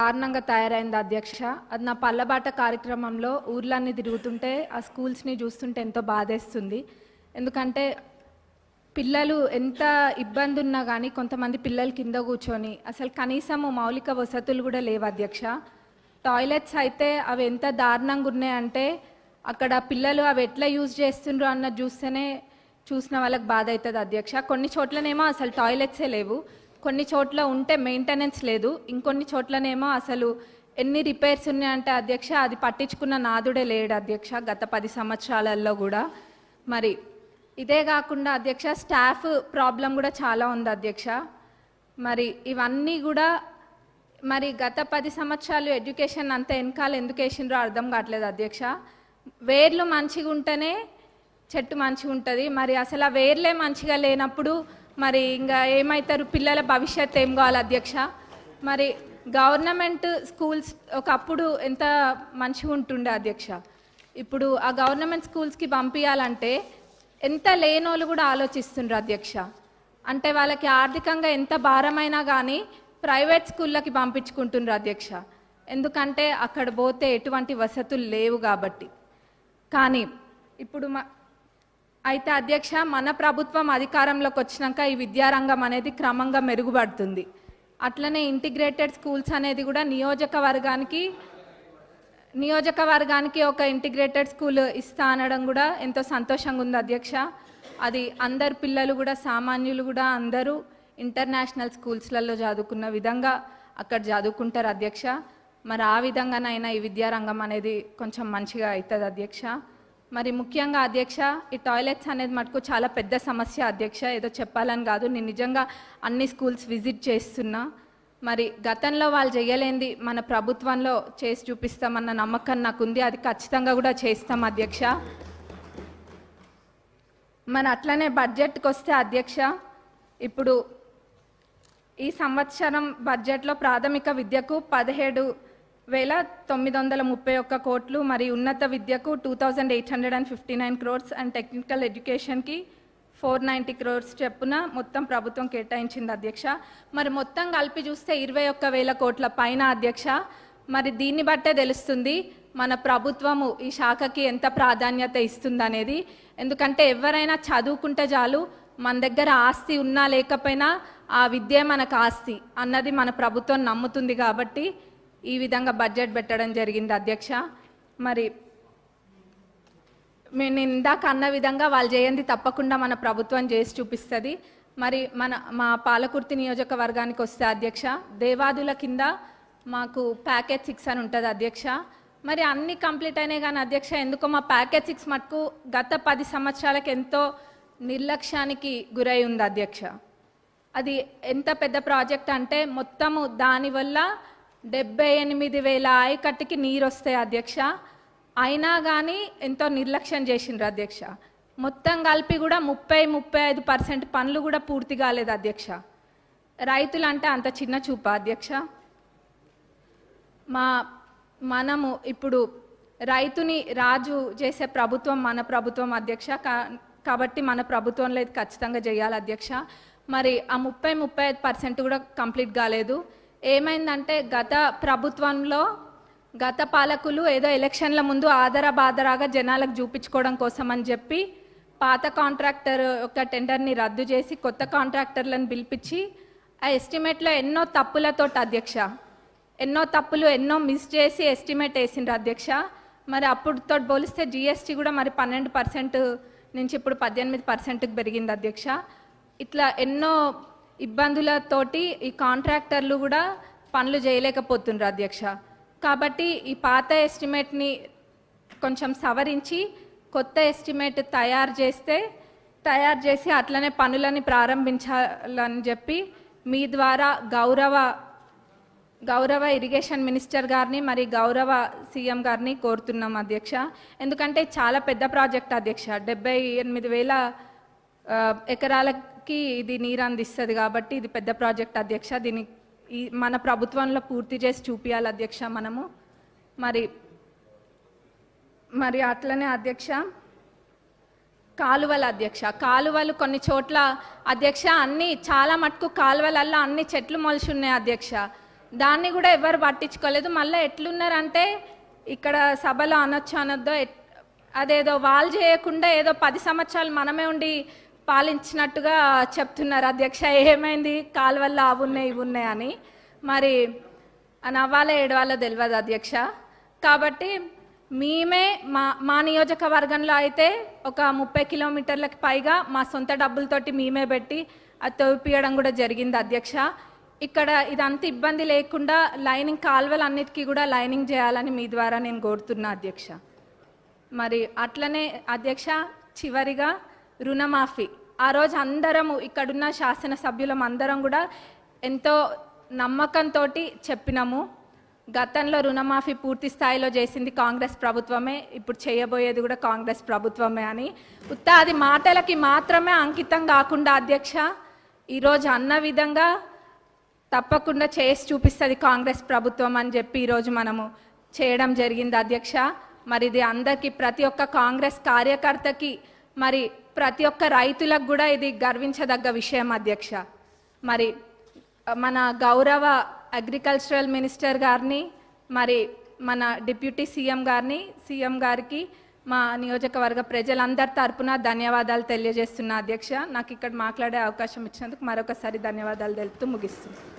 దారుణంగా తయారైంది అధ్యక్ష. అది నా పల్లబాట కార్యక్రమంలో ఊర్లన్నీ తిరుగుతుంటే ఆ స్కూల్స్ని చూస్తుంటే ఎంతో బాధేస్తుంది. ఎందుకంటే పిల్లలు ఎంత ఇబ్బంది ఉన్నా కానీ కొంతమంది పిల్లలు కింద కూర్చొని అసలు కనీసం మౌలిక వసతులు కూడా లేవు అధ్యక్ష. టాయిలెట్స్ అయితే అవి ఎంత దారుణంగా ఉన్నాయంటే అక్కడ పిల్లలు అవి ఎట్లా యూజ్ చేస్తుండ్రో అన్నది చూస్తేనే చూసిన వాళ్ళకి బాధ అవుతుంది అధ్యక్ష. కొన్ని చోట్లనేమో అసలు టాయిలెట్సే లేవు, కొన్ని చోట్ల ఉంటే మెయింటెనెన్స్ లేదు, ఇంకొన్ని చోట్లనేమో అసలు ఎన్ని రిపేర్స్ ఉన్నాయంటే అధ్యక్ష అది పట్టించుకున్న నాదుడే లేడు అధ్యక్ష గత 10 సంవత్సరాలలో కూడా. మరి ఇదే కాకుండా అధ్యక్ష స్టాఫ్ ప్రాబ్లం కూడా చాలా ఉంది అధ్యక్ష. మరి ఇవన్నీ కూడా మరి గత 10 సంవత్సరాలు ఎడ్యుకేషన్ అంత వెనకాల ఎందుకు వేసిండ్రో అర్థం కావట్లేదు అధ్యక్ష. వేర్లు మంచిగా ఉంటేనే చెట్టు మంచిగా ఉంటుంది, మరి అసలు ఆ వేర్లే మంచిగా లేనప్పుడు మరి ఇంకా ఏమవుతారు, పిల్లల భవిష్యత్తు ఏం కావాలి అధ్యక్ష. మరి గవర్నమెంట్ స్కూల్స్ ఒకప్పుడు ఎంత మంచిగా ఉంటుండే అధ్యక్ష, ఇప్పుడు ఆ గవర్నమెంట్ స్కూల్స్కి పంపించాలంటే ఎంత లేనోళ్ళు కూడా ఆలోచిస్తుండ్రు అధ్యక్ష. అంటే వాళ్ళకి ఆర్థికంగా ఎంత భారమైనా కానీ ప్రైవేట్ స్కూళ్ళకి పంపించుకుంటుండ్రు అధ్యక్ష, ఎందుకంటే అక్కడ పోతే ఎటువంటి వసతులు లేవు కాబట్టి. కానీ ఇప్పుడు అయితే అధ్యక్ష మన ప్రభుత్వం అధికారంలోకి వచ్చినాక ఈ విద్యారంగం అనేది క్రమంగా మెరుగుపడుతుంది. అట్లనే ఇంటిగ్రేటెడ్ స్కూల్స్ అనేది కూడా నియోజకవర్గానికి ఒక ఇంటిగ్రేటెడ్ స్కూల్ ఇస్తా అనడం కూడా ఎంతో సంతోషంగా ఉంది అధ్యక్ష. అది అందరు పిల్లలు కూడా సామాన్యులు కూడా అందరూ ఇంటర్నేషనల్ స్కూల్స్లలో చదువుకున్న విధంగా అక్కడ చదువుకుంటారు అధ్యక్ష. మరి ఆ విధంగానైనా ఈ విద్యారంగం అనేది కొంచెం మంచిగా అవుతుంది అధ్యక్ష. మరి ముఖ్యంగా అధ్యక్ష ఈ టాయిలెట్స్ అనేది మటుకు చాలా పెద్ద సమస్య అధ్యక్ష, ఏదో చెప్పాలని కాదు, నేను నిజంగా అన్ని స్కూల్స్ విజిట్ చేస్తున్నా. మరి గతంలో వాళ్ళు చేయలేంది మన ప్రభుత్వంలో చేసి చూపిస్తామన్న నమ్మకం నాకుంది, అది ఖచ్చితంగా కూడా చేస్తాం అధ్యక్ష. మరి అట్లనే బడ్జెట్కి వస్తే అధ్యక్ష, ఇప్పుడు ఈ సంవత్సరం బడ్జెట్లో ప్రాథమిక విద్యకు 17,931 కోట్లు, మరి ఉన్నత విద్యకు 2,859 crores అండ్ టెక్నికల్ ఎడ్యుకేషన్కి 490 crores చెప్పున మొత్తం ప్రభుత్వం కేటాయించింది అధ్యక్ష. మరి మొత్తం కలిపి చూస్తే 21,000 కోట్ల పైన అధ్యక్ష. మరి దీన్ని బట్టే తెలుస్తుంది మన ప్రభుత్వము ఈ శాఖకి ఎంత ప్రాధాన్యత ఇస్తుందనేది. ఎందుకంటే ఎవరైనా చదువుకుంటే చాలు, మన దగ్గర ఆస్తి ఉన్నా లేకపోయినా ఆ విద్య మనకు ఆస్తి అన్నది మన ప్రభుత్వం నమ్ముతుంది కాబట్టి ఈ విధంగా బడ్జెట్ పెట్టడం జరిగింది అధ్యక్ష. మరి నేను ఇందాక అన్న విధంగా వాళ్ళు చేయండి తప్పకుండా మన ప్రభుత్వం చేసి చూపిస్తుంది. మరి మా పాలకుర్తి నియోజకవర్గానికి వస్తే అధ్యక్ష, దేవాదుల కింద మాకు ప్యాకేజ్ 6 అని ఉంటుంది అధ్యక్ష. మరి అన్నీ కంప్లీట్ అయినాయి కానీ అధ్యక్ష ఎందుకో మా ప్యాకేజ్ 6 మటుకు గత 10 సంవత్సరాలకు ఎంతో నిర్లక్ష్యానికి గురై ఉంది అధ్యక్ష. అది ఎంత పెద్ద ప్రాజెక్ట్ అంటే మొత్తము దానివల్ల 78,000 ఆయకట్టుకి నీరు వస్తాయి అధ్యక్ష. అయినా కానీ ఎంతో నిర్లక్ష్యం చేసిండ్రు అధ్యక్ష. మొత్తం కలిపి కూడా 30-35% పనులు కూడా పూర్తి కాలేదు అధ్యక్ష. రైతులు అంటే అంత చిన్న చూపా అధ్యక్ష. మనము ఇప్పుడు రైతుని రాజు చేసే ప్రభుత్వం మన ప్రభుత్వం అధ్యక్ష, కాబట్టి మన ప్రభుత్వంలో ఇది ఖచ్చితంగా చేయాలి అధ్యక్ష. మరి ఆ 30-35% కూడా కంప్లీట్ కాలేదు. ఏమైందంటే గత ప్రభుత్వంలో గత పాలకులు ఏదో ఎలక్షన్ల ముందు ఆదరాబాదరాగా జనాలకు చూపించుకోవడం కోసం అని చెప్పి పాత కాంట్రాక్టర్ యొక్క టెండర్ని రద్దు చేసి కొత్త కాంట్రాక్టర్లను పిలిపించి ఆ ఎస్టిమేట్లో ఎన్నో తప్పులతోటి అధ్యక్ష, ఎన్నో మిస్ చేసి ఎస్టిమేట్ వేసిండ్రు అధ్యక్ష. మరి అప్పుడుతో పోలిస్తే జిఎస్టీ కూడా మరి 12% నుంచి ఇప్పుడు 18%కి పెరిగింది అధ్యక్ష. ఇట్లా ఎన్నో ఇబ్బందులతోటి ఈ కాంట్రాక్టర్లు కూడా పనులు చేయలేకపోతుండ్రు అధ్యక్ష. కాబట్టి ఈ పాత ఎస్టిమేట్ని కొంచెం సవరించి కొత్త ఎస్టిమేట్ తయారు చేసి అట్లనే పనులని ప్రారంభించాలని చెప్పి మీ ద్వారా గౌరవ ఇరిగేషన్ మినిస్టర్ గారిని మరి గౌరవ సీఎం గారిని కోరుతున్నాం అధ్యక్ష. ఎందుకంటే చాలా పెద్ద ప్రాజెక్ట్ అధ్యక్ష, 78,000 ఎకరాలకి ఇది నీరు అందిస్తుంది కాబట్టి ఇది పెద్ద ప్రాజెక్ట్ అధ్యక్ష. దీన్ని మన ప్రభుత్వంలో పూర్తి చేసి చూపించాలి అధ్యక్ష మనము. మరి అట్లనే అధ్యక్ష కాలువలు కొన్ని చోట్ల అధ్యక్ష అన్ని చాలా మటుకు కాలువలల్లో అన్ని చెట్లు మొలిచి ఉన్నాయి అధ్యక్ష. దాన్ని కూడా ఎవరు పట్టించుకోలేదు. మళ్ళీ ఎట్లున్నారంటే ఇక్కడ సభలో అనొచ్చు అనొద్దో అదేదో వాళ్ళు చేయకుండా ఏదో 10 సంవత్సరాలు మనమే ఉండి పాలించినట్టుగా చెప్తున్నారు అధ్యక్ష. ఏమైంది, కాలువల్లో అవి ఉన్నాయి ఇవి ఉన్నాయి అని. మరి నవ్వాలో ఏడవాలో తెలియదు అధ్యక్ష. కాబట్టి మేమే మా నియోజకవర్గంలో అయితే ఒక 30 కిలోమీటర్లకు పైగా మా సొంత డబ్బులతోటి మేమే పెట్టి అది తవ్విపియడం కూడా జరిగింది అధ్యక్ష. ఇక్కడ ఇదంత ఇబ్బంది లేకుండా లైనింగ్ కాలువలన్నిటికీ కూడా లైనింగ్ చేయాలని మీ ద్వారా నేను కోరుతున్నా అధ్యక్ష. మరి అట్లనే అధ్యక్ష, చివరిగా రుణమాఫీ. ఆ రోజు అందరము ఇక్కడున్న శాసనసభ్యులం అందరం కూడా ఎంతో నమ్మకంతో చెప్పినాము, గతంలో రుణమాఫీ పూర్తి స్థాయిలో చేసింది కాంగ్రెస్ ప్రభుత్వమే, ఇప్పుడు చేయబోయేది కూడా కాంగ్రెస్ ప్రభుత్వమే అని. అది మాటలకి మాత్రమే అంకితం కాకుండా అధ్యక్ష, ఈరోజు అన్న విధంగా తప్పకుండా చేసి చూపిస్తుంది కాంగ్రెస్ ప్రభుత్వం అని చెప్పి ఈరోజు మనము చేయడం జరిగింది అధ్యక్ష. మరి ఇది అందరికీ, ప్రతి ఒక్క కాంగ్రెస్ కార్యకర్తకి, మరి ప్రతి ఒక్క రైతులకు కూడా ఇది గర్వించదగ్గ విషయం అధ్యక్ష. మరి మన గౌరవ అగ్రికల్చరల్ మినిస్టర్ గారిని, మరి మన డిప్యూటీ సీఎం గారికి మా నియోజకవర్గ ప్రజలందరి తరపున ధన్యవాదాలు తెలియజేస్తున్నా అధ్యక్ష. నాకు ఇక్కడ మాట్లాడే అవకాశం ఇచ్చినందుకు మరొకసారి ధన్యవాదాలు తెలుపుతూ ముగిస్తున్నాను.